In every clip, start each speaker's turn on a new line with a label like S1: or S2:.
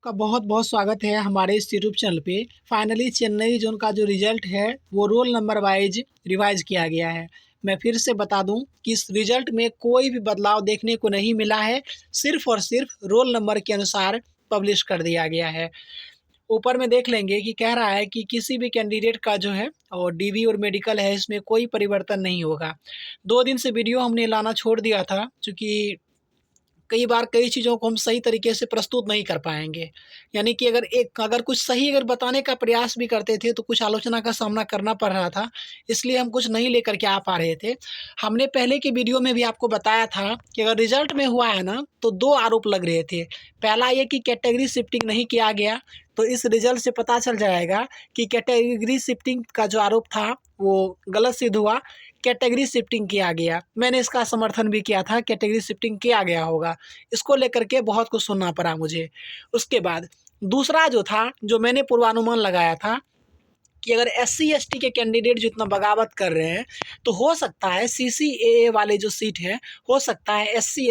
S1: का बहुत बहुत स्वागत है हमारे इस यूट्यूब चैनल पे। फाइनली चेन्नई जोन का जो रिजल्ट है वो रोल नंबर वाइज रिवाइज किया गया है। मैं फिर से बता दूं कि इस रिजल्ट में कोई भी बदलाव देखने को नहीं मिला है, सिर्फ और सिर्फ रोल नंबर के अनुसार पब्लिश कर दिया गया है। ऊपर में देख लेंगे कि कह रहा है कि किसी भी कैंडिडेट का जो है और डीवी और मेडिकल है, इसमें कोई परिवर्तन नहीं होगा। 2 दिन से वीडियो हमने लाना छोड़ दिया था, चूँकि कई बार कई चीज़ों को हम सही तरीके से प्रस्तुत नहीं कर पाएँगे। यानी कि अगर कुछ सही बताने का प्रयास भी करते थे, तो कुछ आलोचना का सामना करना पड़ रहा था, इसलिए हम कुछ नहीं लेकर के आ पा रहे थे। हमने पहले की वीडियो में भी आपको बताया था कि अगर रिज़ल्ट में हुआ है ना, तो 2 आरोप लग रहे थे। पहला ये कि कैटेगरी शिफ्टिंग नहीं किया गया, तो इस रिज़ल्ट से पता चल जाएगा कि कैटेगरी शिफ्टिंग का जो आरोप था, वो गलत सिद्ध हुआ। कैटेगरी शिफ्टिंग किया गया। मैंने इसका समर्थन भी किया था, कैटेगरी शिफ्टिंग किया गया होगा। इसको लेकर के बहुत कुछ सुनना पड़ा मुझे। उसके बाद दूसरा जो था, जो मैंने पूर्वानुमान लगाया था कि अगर SC/ST के कैंडिडेट जो इतना बगावत कर रहे हैं, तो हो सकता है CCAA वाले जो सीट हैं, हो सकता है SC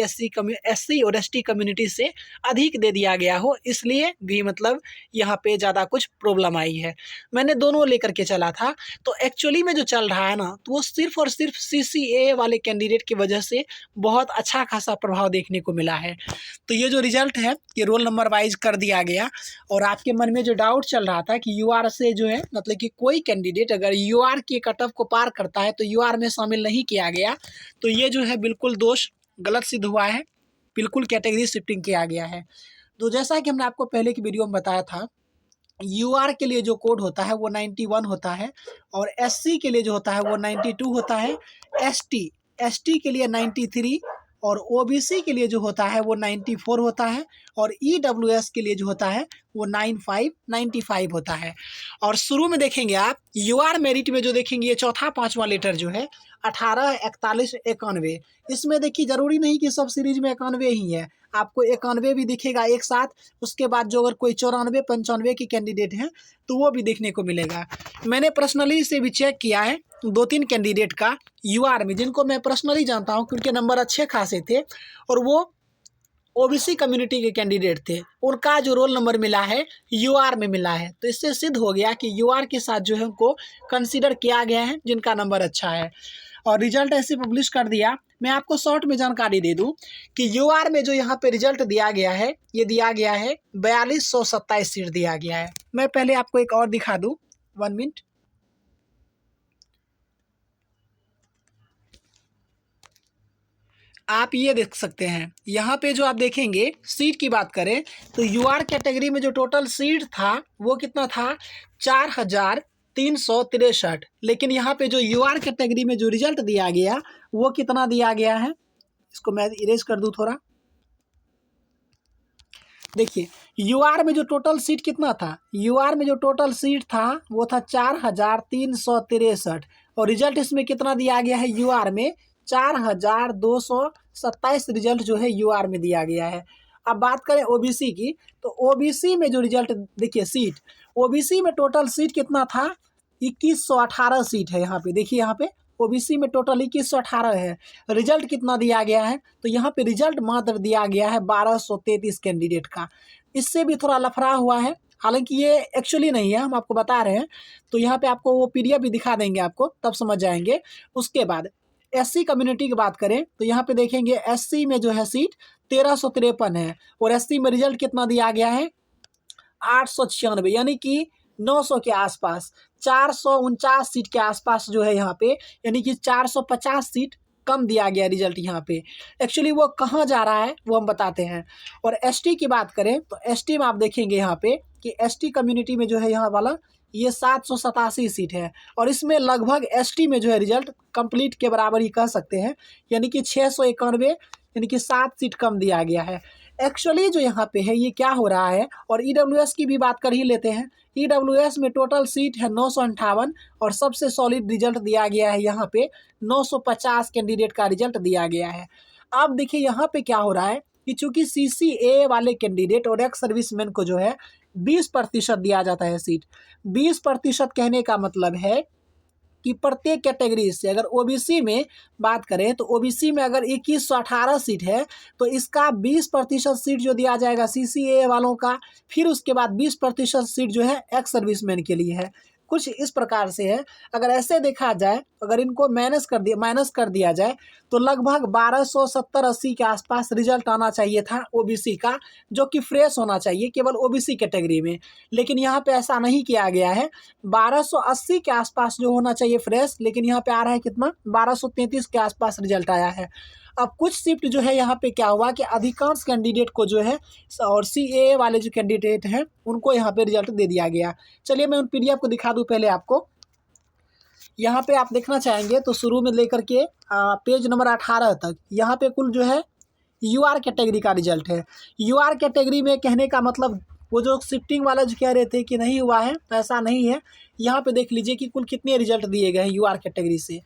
S1: और ST कम्युनिटी से अधिक दे दिया गया हो, इसलिए भी मतलब यहाँ पे ज़्यादा कुछ प्रॉब्लम आई है। मैंने दोनों लेकर के चला था, तो एक्चुअली में जो चल रहा है ना, तो वो सिर्फ़ और सिर्फ CCAA वाले कैंडिडेट की वजह से बहुत अच्छा खासा प्रभाव देखने को मिला है। तो ये जो रिज़ल्ट है, ये रोल नंबर वाइज़ कर दिया गया। और आपके मन में जो डाउट चल रहा था कि UR से जो है, मतलब कि कोई कैंडिडेट अगर UR के कट ऑफ को पार करता है तो UR में शामिल नहीं किया गया, तो ये जो है बिल्कुल दोष गलत सिद्ध हुआ है, बिल्कुल कैटेगरी शिफ्टिंग किया गया है। तो जैसा कि हमने आपको पहले की वीडियो में बताया था, UR के लिए जो कोड होता है वो 91 होता है, और SC के लिए जो होता है वो 92 होता है, ST के लिए 93, और OBC के लिए जो होता है वो 94 होता है, और EWS के लिए जो होता है वो 95 होता है। और शुरू में देखेंगे आप UR मेरिट में जो देखेंगे, ये चौथा पाँचवा लेटर जो है 18, 41, 91। इसमें देखिए ज़रूरी नहीं कि सब सीरीज में 91 ही है, आपको 91 भी दिखेगा एक साथ। उसके बाद जो अगर कोई 94, 95 की कैंडिडेट हैं, तो वो भी देखने को मिलेगा। मैंने पर्सनली इसे भी चेक किया है 2-3 कैंडिडेट का UR में, जिनको मैं पर्सनली जानता हूँ, क्योंकि नंबर अच्छे खासे थे और वो OBC कम्युनिटी के कैंडिडेट थे। उनका जो रोल नंबर मिला है UR में मिला है, तो इससे सिद्ध हो गया कि UR के साथ जो है उनको कंसीडर किया गया है, जिनका नंबर अच्छा है। और रिजल्ट ऐसे पब्लिश कर दिया। मैं आपको शॉर्ट में जानकारी दे दूं कि UR में जो यहाँ पे रिजल्ट दिया गया है, ये दिया गया है 4227 सीट दिया गया है। मैं पहले आपको एक और दिखा दूं, 1 मिनट। आप ये देख सकते हैं, यहाँ पे जो आप देखेंगे सीट की बात करें, तो UR कैटेगरी में जो टोटल सीट था वो कितना था, 4363। लेकिन यहाँ पे जो UR कैटेगरी में जो रिजल्ट दिया गया वो कितना दिया गया है, इसको मैं इरेज कर दूं थोड़ा। देखिए UR में जो टोटल सीट कितना था, UR में जो टोटल सीट था वो था 4363, और रिजल्ट इसमें कितना दिया गया है, UR में 4227 रिजल्ट जो है UR में दिया गया है। अब बात करें OBC की, तो OBC में जो रिजल्ट देखिए सीट, OBC में टोटल सीट कितना था, 2118 सीट है। यहाँ पे देखिए, यहाँ पे OBC में टोटल 2118 है। रिजल्ट कितना दिया गया है, तो यहाँ पे रिजल्ट मात्र दिया गया है 1233 कैंडिडेट का। इससे भी थोड़ा लफड़ा हुआ है, हालांकि ये एक्चुअली नहीं है, हम आपको बता रहे हैं। तो यहाँ पे आपको वो PDF भी दिखा देंगे आपको, तब समझ जाएंगे। उसके बाद SC कम्युनिटी की बात करें, तो यहाँ पे देखेंगे SC में जो है सीट 1353 है, और SC में रिजल्ट कितना दिया गया है, 896, यानी कि 900 के आसपास, 449 सीट के आसपास जो है यहाँ पे, यानी कि 450 सीट कम दिया गया रिजल्ट यहाँ पे। एक्चुअली वो कहाँ जा रहा है वो हम बताते हैं। और ST की बात करें, तो ST में आप देखेंगे यहाँ पे कि ST कम्युनिटी में जो है यहाँ वाला ये 787 सीट है, और इसमें लगभग ST में जो है रिजल्ट कंप्लीट के बराबर ही कह सकते हैं, यानी कि 691, यानी कि 7 सीट कम दिया गया है। एक्चुअली जो यहाँ पे है ये क्या हो रहा है, और EWS की भी बात कर ही लेते हैं। EWS में टोटल सीट है 958, और सबसे सॉलिड रिजल्ट दिया गया है यहाँ पे 950 कैंडिडेट का रिजल्ट दिया गया है। अब देखिए यहाँ पे क्या हो रहा है कि चूंकि CCA वाले कैंडिडेट और एक्स सर्विसमैन को जो है 20% दिया जाता है सीट। 20% कहने का मतलब है कि प्रत्येक कैटेगरी से अगर ओबीसी में बात करें तो ओबीसी में अगर 2118 सीट है तो इसका 20% सीट जो दिया जाएगा सीसीए वालों का, फिर उसके बाद 20% सीट जो है एक्स सर्विसमैन के लिए है। कुछ इस प्रकार से है। अगर ऐसे देखा जाए, अगर इनको माइनस कर दिया जाए तो लगभग 1270-80 के आसपास रिजल्ट आना चाहिए था ओबीसी का, जो कि फ्रेश होना चाहिए केवल ओबीसी कैटेगरी में। लेकिन यहाँ पे ऐसा नहीं किया गया है। 1280 के आसपास जो होना चाहिए फ्रेश, लेकिन यहाँ पे आ रहा है कितना, 1233 के आसपास रिजल्ट आया है। अब कुछ शिफ्ट जो है यहाँ पे क्या हुआ कि अधिकांश कैंडिडेट को जो है और सीएए वाले जो कैंडिडेट हैं उनको यहाँ पे रिजल्ट दे दिया गया। चलिए मैं उन पीडीएफ को दिखा दूँ पहले आपको। यहाँ पे आप देखना चाहेंगे तो शुरू में लेकर के पेज नंबर 18 तक यहाँ पे कुल जो है यूआर कैटेगरी का रिजल्ट है। यूआर कैटेगरी में कहने का मतलब वो जो शिफ्टिंग वाला जो कह रहे थे कि नहीं हुआ है, तो ऐसा नहीं है। यहाँ पे देख लीजिए कि कुल कितने रिजल्ट दिए गए हैं यूआर कैटेगरी से।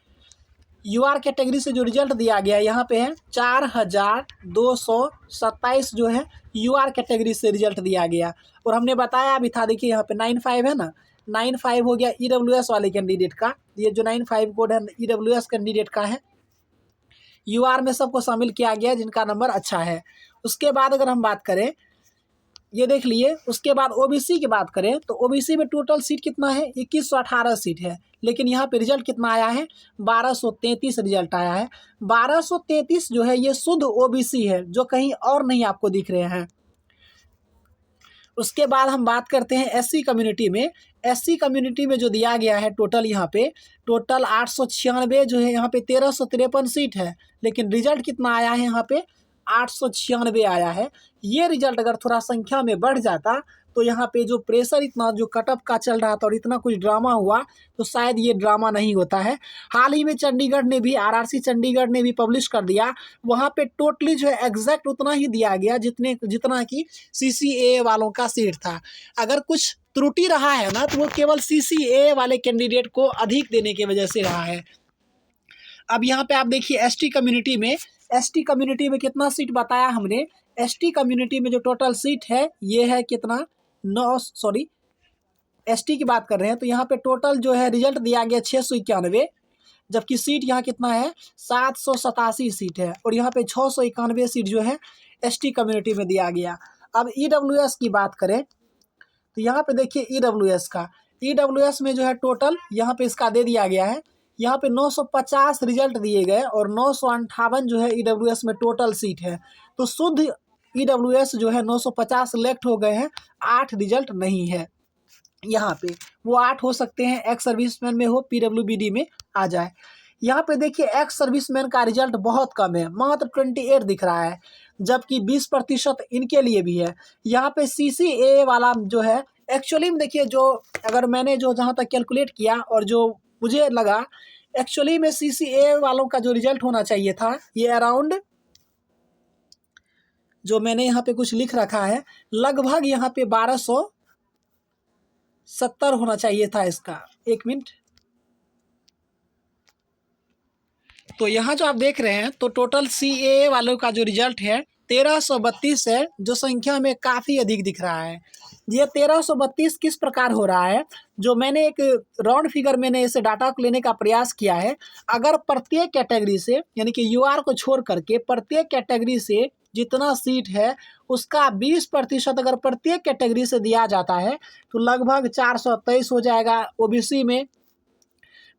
S1: यूआर कैटेगरी से जो रिजल्ट दिया गया यहाँ पे है 4227 जो है यूआर कैटेगरी से रिजल्ट दिया गया। और हमने बताया भी था, देखिए यहाँ पे 95 है ना, 95 हो गया ईडब्ल्यूएस वाले कैंडिडेट का। ये जो 95 कोड है ईडब्ल्यूएस कैंडिडेट का है। यूआर में सबको शामिल किया गया जिनका नंबर अच्छा है। उसके बाद अगर हम बात करें, ये देख लिए, उसके बाद ओबीसी की बात करें तो ओबीसी में टोटल सीट कितना है, 2118 सीट है। लेकिन यहाँ पे रिजल्ट कितना आया है, 1233 रिजल्ट आया है। 1233 जो है ये शुद्ध ओबीसी है, जो कहीं और नहीं आपको दिख रहे हैं। उसके बाद हम बात करते हैं एससी कम्युनिटी में। एससी कम्युनिटी में जो दिया गया है टोटल यहाँ पे टोटल 896 जो है, यहाँ पे 1353 सीट है। लेकिन रिजल्ट कितना आया है, यहाँ पे 896 आया है। ये रिजल्ट अगर थोड़ा संख्या में बढ़ जाता तो यहाँ पे जो प्रेशर इतना जो कटअप का चल रहा था और इतना कुछ ड्रामा हुआ तो शायद ये ड्रामा नहीं होता है। हाल ही में चंडीगढ़ ने भी, आरआरसी चंडीगढ़ ने भी पब्लिश कर दिया, वहाँ पे टोटली जो है एग्जैक्ट उतना ही दिया गया जितना कि सीसीए वालों का सीट था। अगर कुछ त्रुटि रहा है ना तो वो केवल सीसीए वाले कैंडिडेट को अधिक देने की वजह से रहा है। अब यहाँ पे आप देखिए एसटी कम्युनिटी में कितना सीट बताया हमने। एसटी कम्युनिटी में जो टोटल सीट है ये है कितना, एसटी की बात कर रहे हैं तो यहाँ पे टोटल जो है रिजल्ट दिया गया 691, जबकि सीट यहाँ कितना है 787 सीट है। और यहाँ पे 691 सीट जो है एसटी कम्युनिटी में दिया गया। अब ईडब्ल्यूएस की बात करें तो यहाँ पे देखिए ईडब्ल्यूएस में जो है टोटल यहाँ पे इसका दे दिया गया है। यहाँ पे 950 रिजल्ट दिए गए और 958 जो है ईडब्ल्यूएस में टोटल सीट है। तो शुद्ध ईडब्ल्यूएस जो है 950 सिलेक्ट हो गए हैं, 8 रिजल्ट नहीं है यहाँ पे। वो 8 हो सकते हैं एक्स सर्विसमैन में हो, पीडब्ल्यूबीडी में आ जाए। यहाँ पे देखिए एक्स सर्विसमैन का रिजल्ट बहुत कम है, मात्र 28 दिख रहा है, जबकि 20% इनके लिए भी है। यहाँ पे सीसीए वाला जो है एक्चुअली में देखिए, जो अगर मैंने जो जहाँ तक कैलकुलेट किया और जो मुझे लगा, एक्चुअली में सीसीए वालों का जो रिजल्ट होना चाहिए था ये अराउंड, जो मैंने यहाँ पे कुछ लिख रखा है, लगभग यहाँ पे 1270 होना चाहिए था इसका। एक मिनट, तो यहाँ जो आप देख रहे हैं तो टोटल सीए वालों का जो रिजल्ट है 1332 है, जो संख्या में काफ़ी अधिक दिख रहा है। ये 1332 किस प्रकार हो रहा है, जो मैंने एक राउंड फिगर मैंने इसे डाटा को लेने का प्रयास किया है। अगर प्रत्येक कैटेगरी से, यानी कि यूआर को छोड़ करके प्रत्येक कैटेगरी से जितना सीट है उसका 20% अगर प्रत्येक कैटेगरी से दिया जाता है तो लगभग 423 हो जाएगा ओबीसी में।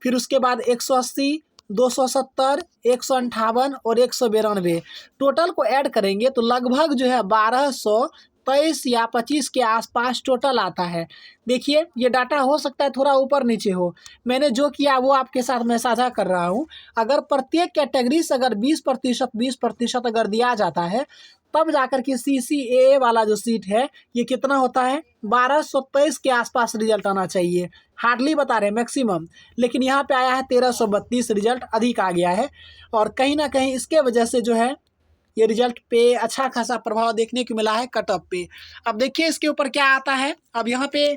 S1: फिर उसके बाद 180, 270, 158 और 192 टोटल को ऐड करेंगे तो लगभग जो है 1223 या 25 के आसपास टोटल आता है। देखिए ये डाटा हो सकता है थोड़ा ऊपर नीचे हो, मैंने जो किया वो आपके साथ मैं साझा कर रहा हूँ। अगर प्रत्येक कैटेगरी से अगर 20% अगर दिया जाता है तब जाकर के सीसीए वाला जो सीट है ये कितना होता है, 1223 के आसपास रिजल्ट आना चाहिए, हार्डली बता रहे हैं मैक्सिमम। लेकिन यहाँ पे आया है 1332, रिजल्ट अधिक आ गया है। और कहीं ना कहीं इसके वजह से जो है ये रिजल्ट पे अच्छा खासा प्रभाव देखने को मिला है कटअप पे। अब देखिए इसके ऊपर क्या आता है। अब यहाँ पे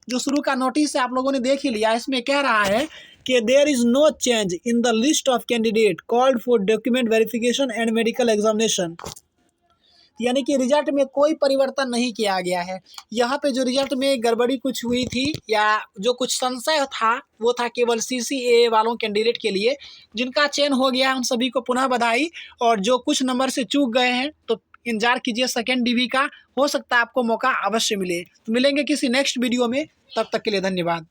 S1: जो शुरू का नोटिस है आप लोगों ने देख ही लिया, इसमें कह रहा है कि there is no change in the list of candidate called for document verification and medical examination. यानी कि रिजल्ट में कोई परिवर्तन नहीं किया गया है। यहाँ पे जो रिजल्ट में गड़बड़ी कुछ हुई थी या जो कुछ संशय था वो था केवल CCA वालों कैंडिडेट के लिए, जिनका चयन हो गया उन सभी को पुनः बधाई। और जो कुछ नंबर से चूक गए हैं तो इंतजार कीजिए सेकेंड DV का, हो सकता है आपको मौका अवश्य मिले। तो मिलेंगे किसी नेक्स्ट वीडियो में, तब तक के लिए धन्यवाद।